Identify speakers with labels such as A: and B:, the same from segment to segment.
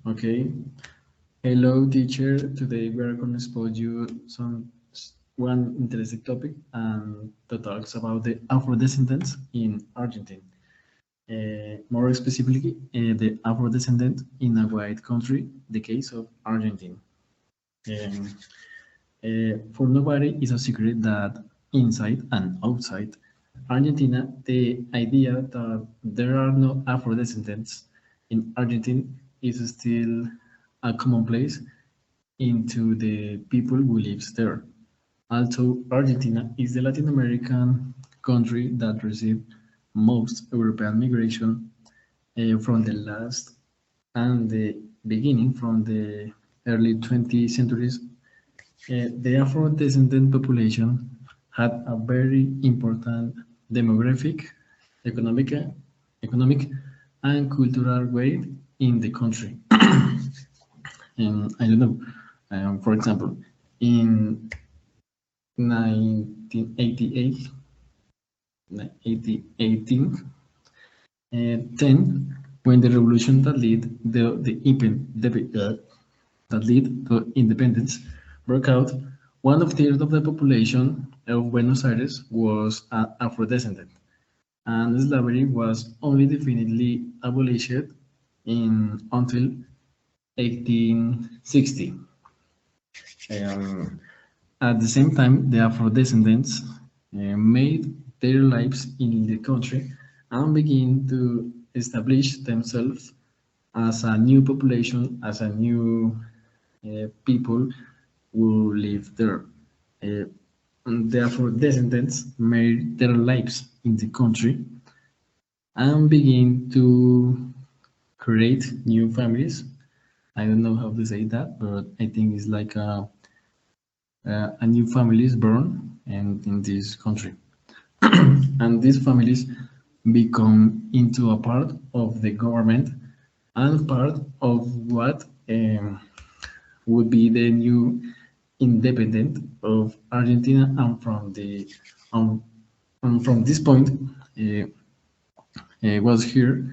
A: Okay. Hello, teacher. Today we are going to expose you one interesting topic and to talks about the Afro descendants in Argentina. More specifically, the Afro descendant in a white country, the case of Argentina. Um, for nobody, it's a secret that inside and outside Argentina, the idea that there are no Afro descendants in Argentina is still a commonplace into the people who lives there. Also, Argentina is the Latin American country that received most European migration from the last and the beginning from the early 20th centuries. The Afro-descendant population had a very important demographic, economic, economic and cultural weight in the country. I don't know. For example, in 1988, 10, when the revolution that led that led to independence broke out, one of third of the population of Buenos Aires was Afro-descendant, and slavery was only definitely abolished in until 1860. Um, at the same time, the Afro-descendants made their lives in the country and began to establish themselves as a new population, as a new people who live there. Uh, and the Afro-descendants made their lives in the country and begin to create new families. I don't know how to say that, but I think it's like a new family is born and in this country. And these families become into a part of the government and part of what would be the new independent of Argentina. And um, from this point was here,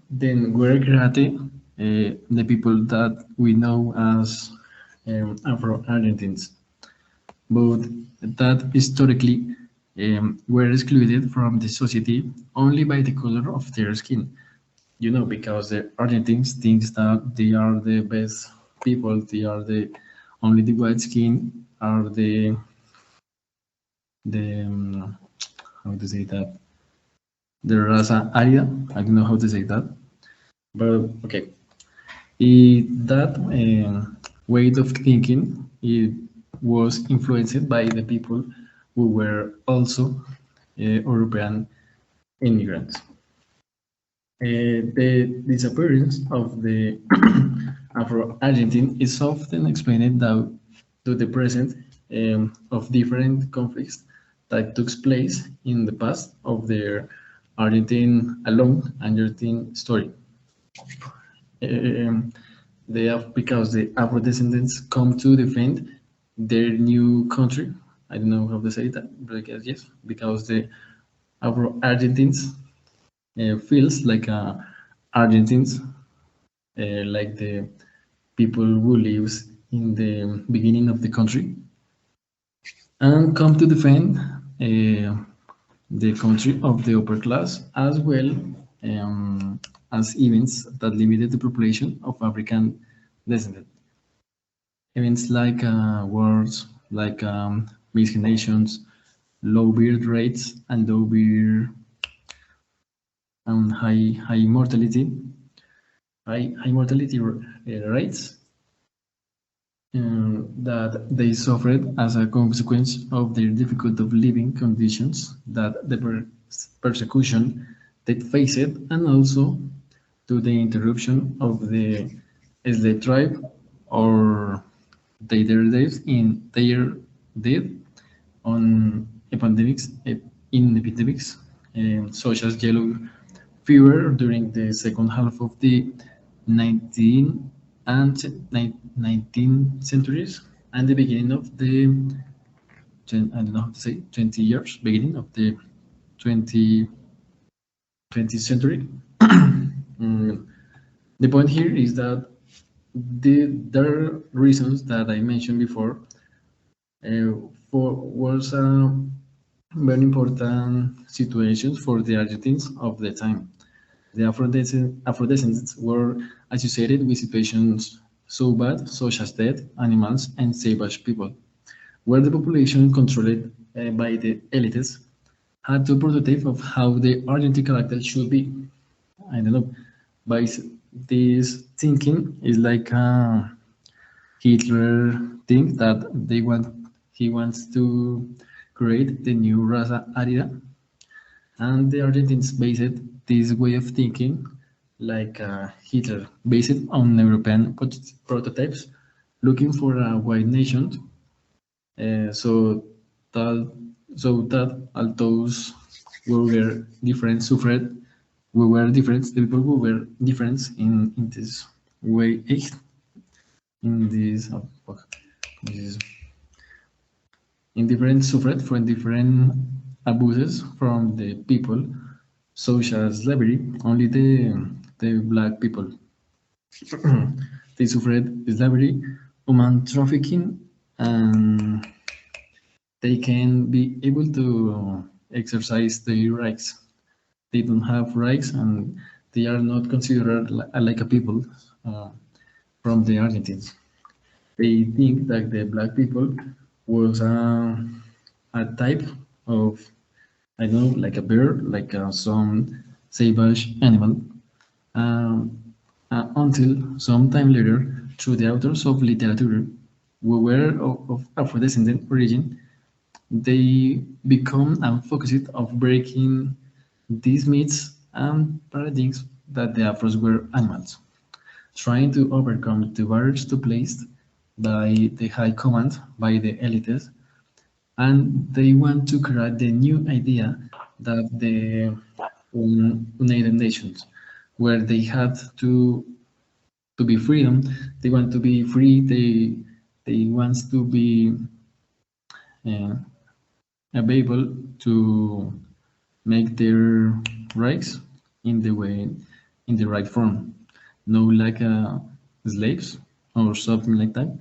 A: then were created the people that we know as Afro-Argentines, but that historically were excluded from the society only by the color of their skin. You know, because the Argentines thinks that they are the best people, they are the only the white skin are the how to say that, the raza aria. I don't know how to say that, but okay. That way of thinking it was influenced by the people who were also European immigrants. The disappearance of the Afro-Argentine is often explained down to the present of different conflicts that took place in the past of their Argentine story. Um, they have because the Afro descendants come to defend their new country. I don't know how to say that, but I guess yes, because the Afro Argentines feels like Argentines, like the people who lives in the beginning of the country, and come to defend the country of the upper class, as well as events that limited the population of African descendants. Events like wars, like miscegenations, low birth rates, and low birth and high mortality, high mortality rates that they suffered as a consequence of their difficult of living conditions, that the persecution they faced, and also to the interruption of the slave tribe or their deaths in their death on epidemics such as yellow fever during the second half of the 19th and 19th centuries and the beginning of the I don't know how to say 20 years beginning of the 20th century. Mm, The point here is that there are reasons that I mentioned before for was very important situations for the Argentines of the time. The Afro-descendants were associated with situations so bad, such as death, animals, and savage people, where the population controlled by the elites had to prototype of how the Argentine character should be. I don't know. By this thinking is like Hitler think that he wants to create the new Raza Arida, and the Argentines based this way of thinking like Hitler, based on European prototypes, looking for a white nation. So that all those who were different suffered, we were different. The people who were different in this way, in this, this in different suffered from different abuses from the people, such as slavery. Only the black people they suffered slavery, human trafficking, and they can be able to exercise their rights. They don't have rights, and they are not considered like a people from the Argentines. They think that the black people was a type of, I don't know, like a bird, like some savage animal, um, until some time later, through the authors of literature who were of Afro-descendant origin, they become and focused of breaking these myths and paradigms that the Afros were animals, trying to overcome the barriers to placed by the high command, by the elites, and they want to create the new idea that the United Nations, where they had to be freedom, they want to be free, they want to be uh, able to make their rights in the way in the right form, no like slaves or something like that,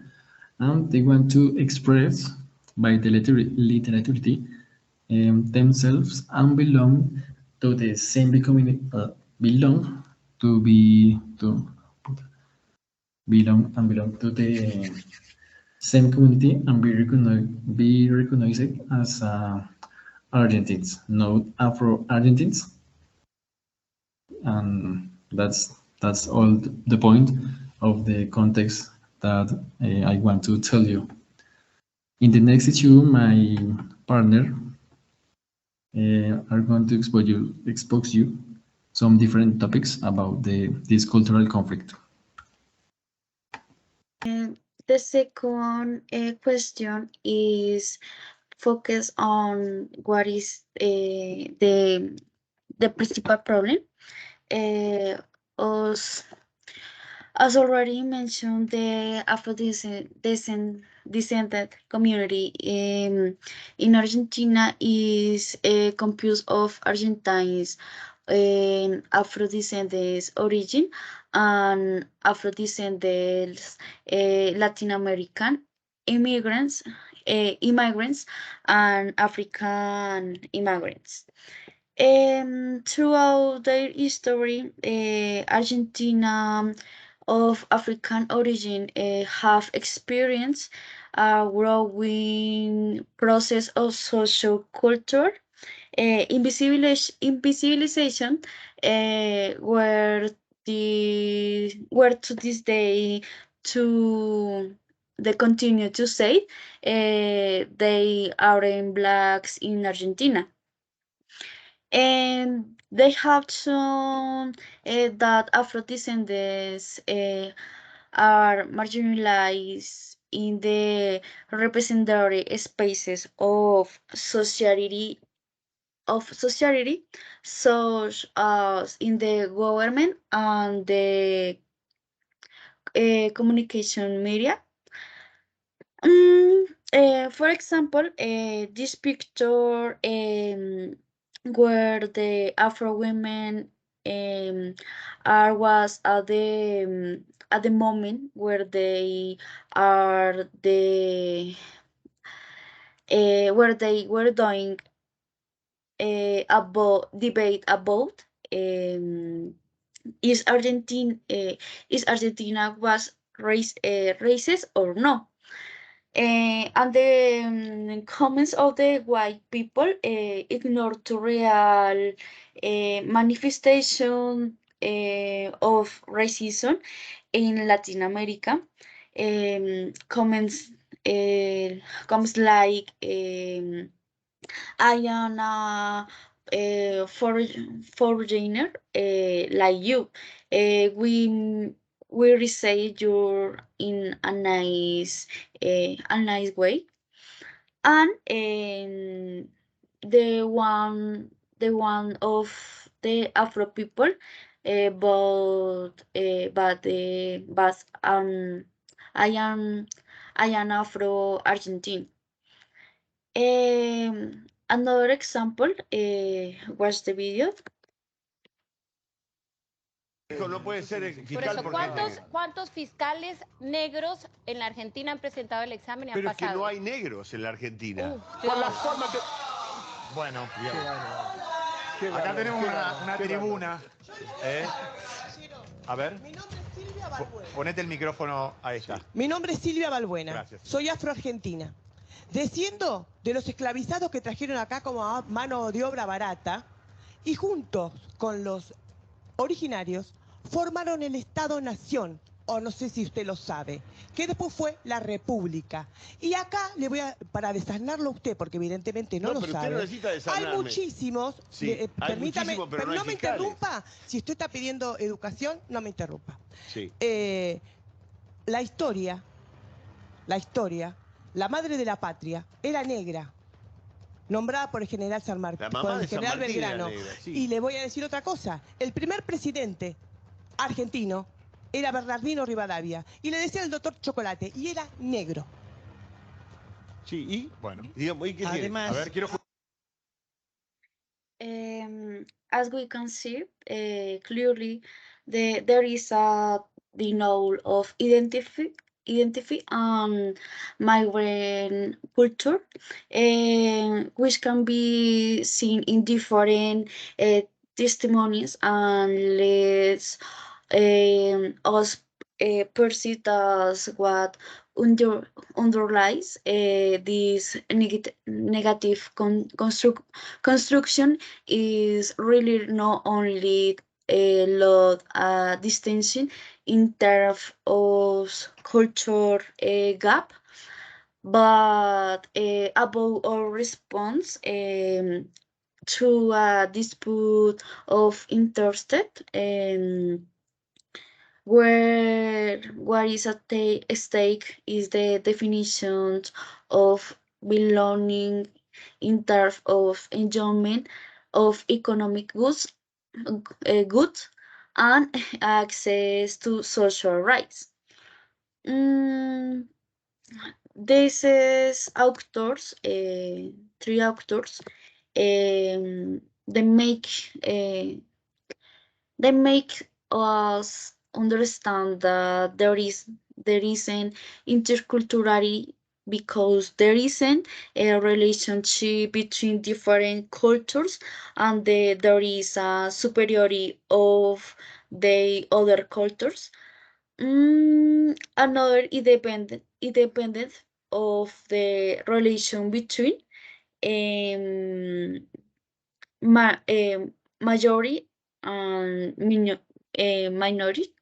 A: and they want to express by the literature themselves and belong to the same community, belong to be to belong to the same community and be recognized as Argentines, not Afro Argentines, and that's all the point of the context that I want to tell you. In the next issue, my partner are going to expose you some different topics about this cultural conflict.
B: And the second question is focus on what is the principal problem. Uh, as, as already mentioned, the descendant community in Argentina is composed of Argentines Afro-descendants origin and Afro-descendants Latin American immigrants and African immigrants. Throughout their history, Argentina of African origin have experienced a growing process of social culture invisibilization, where where to this day to they continue to say they are in blacks in Argentina, and they have shown that Afro descendants are marginalized in the representative spaces of society, such as in the government and the communication media. For example, this picture where the Afro women was at the moment where they are where they were doing about debate about um, is is Argentina was racist or no. And the comments of the white people ignore to real manifestation of racism in Latin America. Comments comments like I am foreigner like you. We receive you in a nice way, and the one of the Afro people, but I am I am Afro Argentine. Another example, watch the video.
C: No puede ser
D: Por
C: fiscal
D: eso,
C: porque es negro.
D: ¿cuántos fiscales negros en la Argentina han presentado el examen y han
C: Pero es que
D: pasado?
C: no hay negros en la Argentina.
D: Por la
E: forma que... Bueno, acá tenemos una tribuna. A ver,
F: Mi nombre es Silvia Balbuena.
E: ponete el micrófono a esta.
F: Mi nombre es Silvia Balbuena.
E: Gracias.
F: Soy afroargentina. Desciendo de los esclavizados que trajeron acá como mano de obra barata y juntos con los originarios formaron el Estado-Nación, o no sé si usted lo sabe, que después fue la República. Y acá le voy a, para desasnarlo a usted, porque evidentemente no lo
C: pero
F: sabe.
C: usted no necesita desasnarme.
F: Hay muchísimos,
C: Sí, hay
F: permítame,
C: muchísimos, pero no
F: no
C: hay
F: me
C: fiscales.
F: interrumpa. Si usted está pidiendo educación, no me interrumpa.
C: Sí.
F: La historia, la madre de la patria era negra, nombrada por el general San Martín,
C: La mamá
F: por el
C: de San
F: general
C: Martín era
F: Belgrano.
C: negra, sí.
F: Y le voy a decir otra cosa. El primer presidente argentino era Bernardino Rivadavia. Y le decía el doctor Chocolate. Y era negro.
C: Sí, y
E: Bueno,
C: digamos, ¿y qué tiene?
E: a ver, quiero...
B: As we can see, clearly there is a denial of identity and migrant culture, which can be seen in different testimonies and leads us perceive as what underlies this negative construction is really not only a lot distinction in terms of culture gap, but above all response to a dispute of interest, where what is at stake is the definition of belonging in terms of enjoyment of economic goods and access to social rights. Mm, this is authors, three authors, they make they make us understand that there isn't interculturality because there isn't a relationship between different cultures, and there is a superiority of the other cultures. Another independent of the relation between um, majority and minority.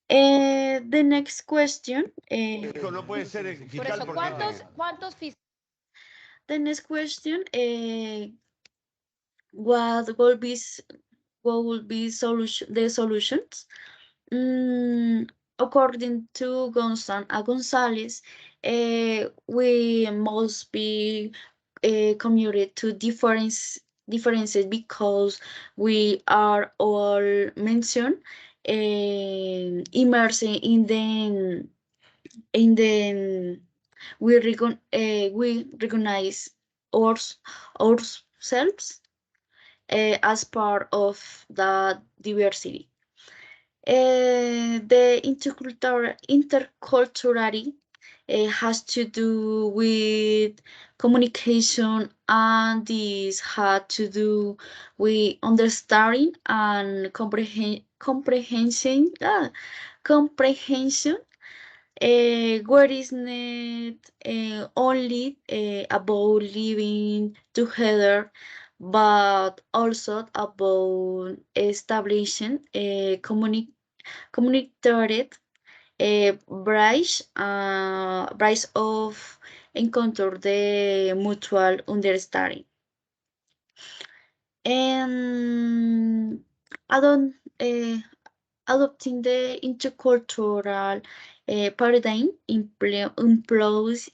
B: The next question.
C: No puede ser
D: Por
C: fiscal
D: eso,
C: porque es negro.
D: ¿cuántos fiscales?
B: The next question. What will be the solutions? According to Gonzalez, we must be committed to differences because we are all mentioned immersed in the we recognize ourselves as part of the diversity. The interculturality has to do with communication, and this had to do with understanding and comprehension, where is not only about living together, but also about establishing a community bridge of encounter the mutual understanding. And I don't adopting the intercultural paradigm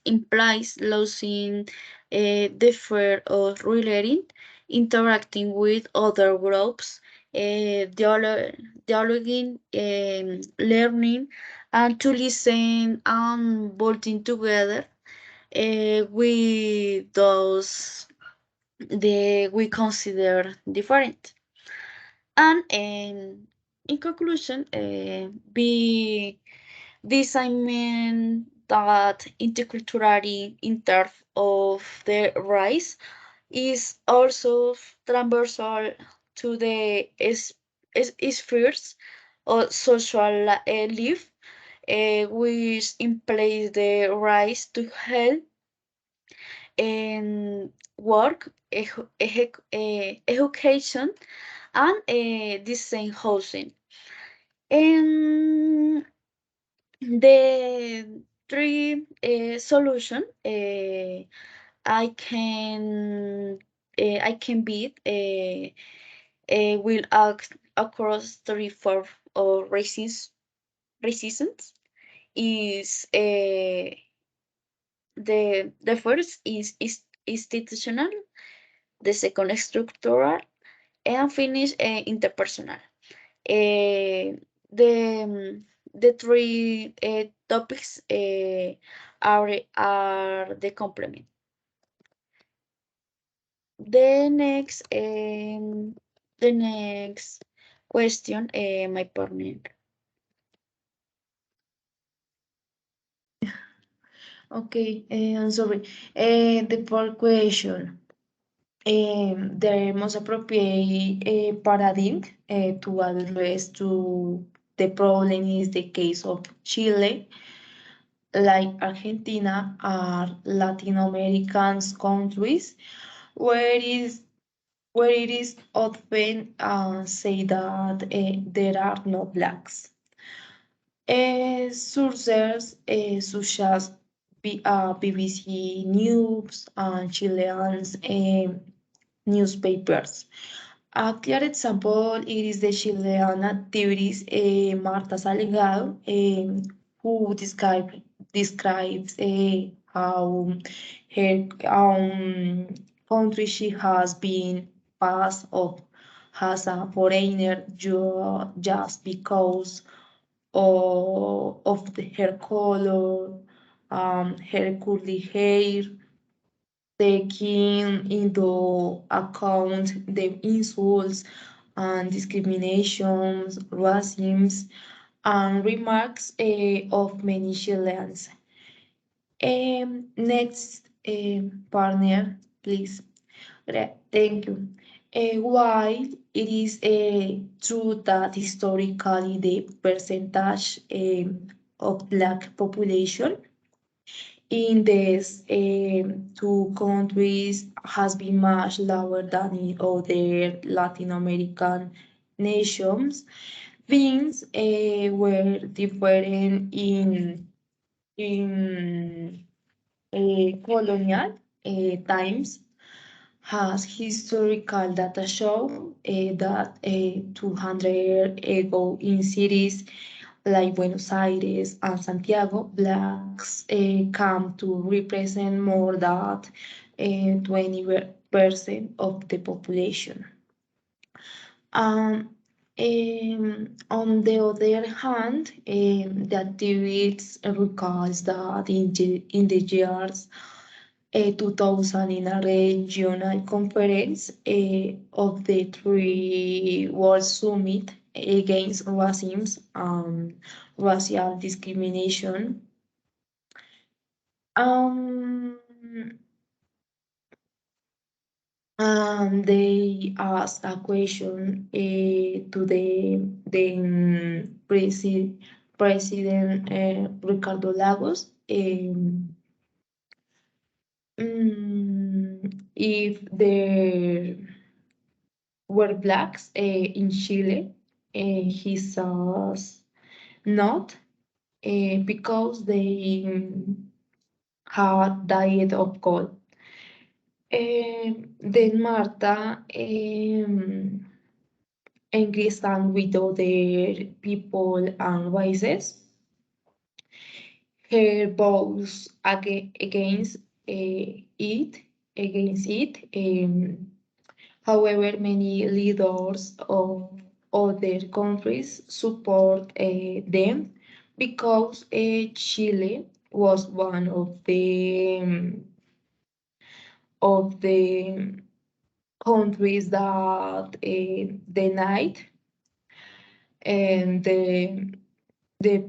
B: implies losing the fear of relating, interacting with other groups, dialoguing, learning, and to listen and working together with those we consider different. And in conclusion, be this I mean that interculturality in terms of the rise is also transversal to the spheres of social life, which implies the rise to health and work, education, and design housing. And the three solution I can beat will act across three form of resistance is the first is institutional, the second is structural, and finish interpersonal. Uh, the three topics are the complement. The next the next question, my partner.
G: Okay, I'm sorry. The fourth question. The most appropriate paradigm to address to the problem is the case of Chile, like Argentina, are Latin American countries where it is often say that there are no blacks. Sources such as BBC News and Chileans newspapers. A clear example it is the Chilean activist Marta Salgado, who describes how her country she has been passed off as a foreigner just because her color, her curly hair, taking into account the insults and discriminations, racism, and remarks of many Chileans. Next, partner, please. Thank you. While it is true that historically the percentage of Black population in these two countries has been much lower than in other Latin American nations. Things were different in colonial times. Has historical data show that 200 years ago in cities like Buenos Aires and Santiago, blacks come to represent more than 20% of the population. Um, on the other hand, the activists recalls that in the years 2000 in a regional conference of the Three World Summit against racism and racial discrimination. Um, they asked a question to the President Ricardo Lagos. If there were blacks in Chile, he says not because they had died of cold. Then Marta engaged with other people and voices. Her vows against it, against it. However, many leaders of other countries support them because Chile was one of the countries that denied and the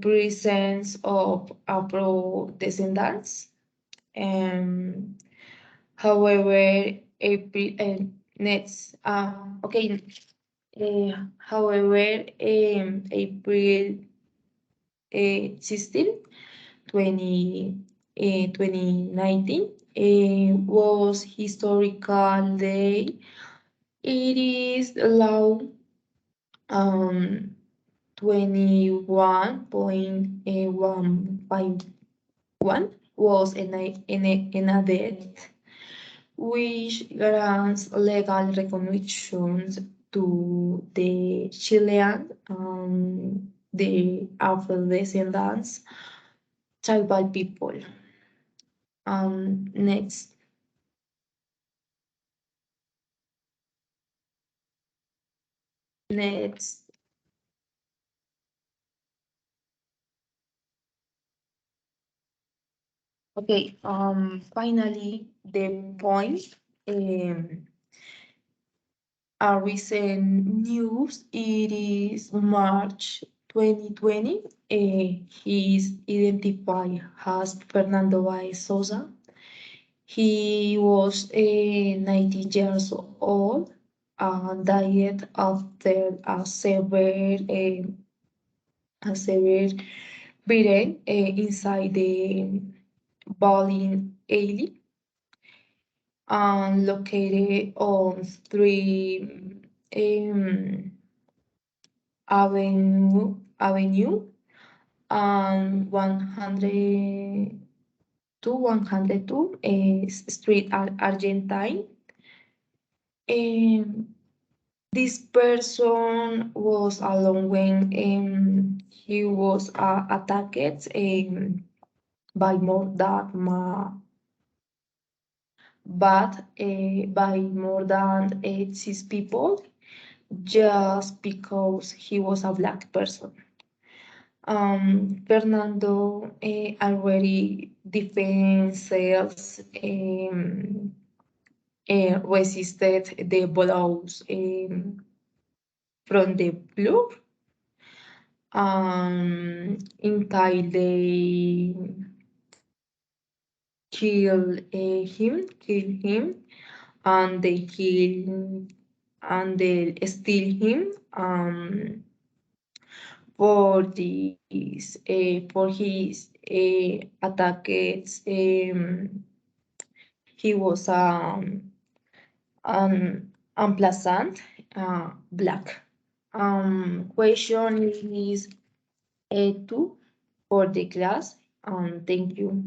G: presence of Afro descendants. Um, However, April next okay. However, April 16, 2019 was historical day. It is law 21.151 was enacted, which grants legal recognition to the Chilean the Afro-descendants tribal people. Next. Next. Okay, finally, the point. A recent news, it is March 2020. He is identified as Fernando Baez Sosa. He was 19 years old and died after a severe beating inside the bowling alley and located on 3 Avenue and 102 Street Argentine. This person was alone when he was attacked by more than by more than 6 people just because he was a black person. Fernando already defenses resisted the blows from the blue until they kill him, and they kill and they steal him for his attacks. He was unpleasant black. Question is two for the class. Thank you.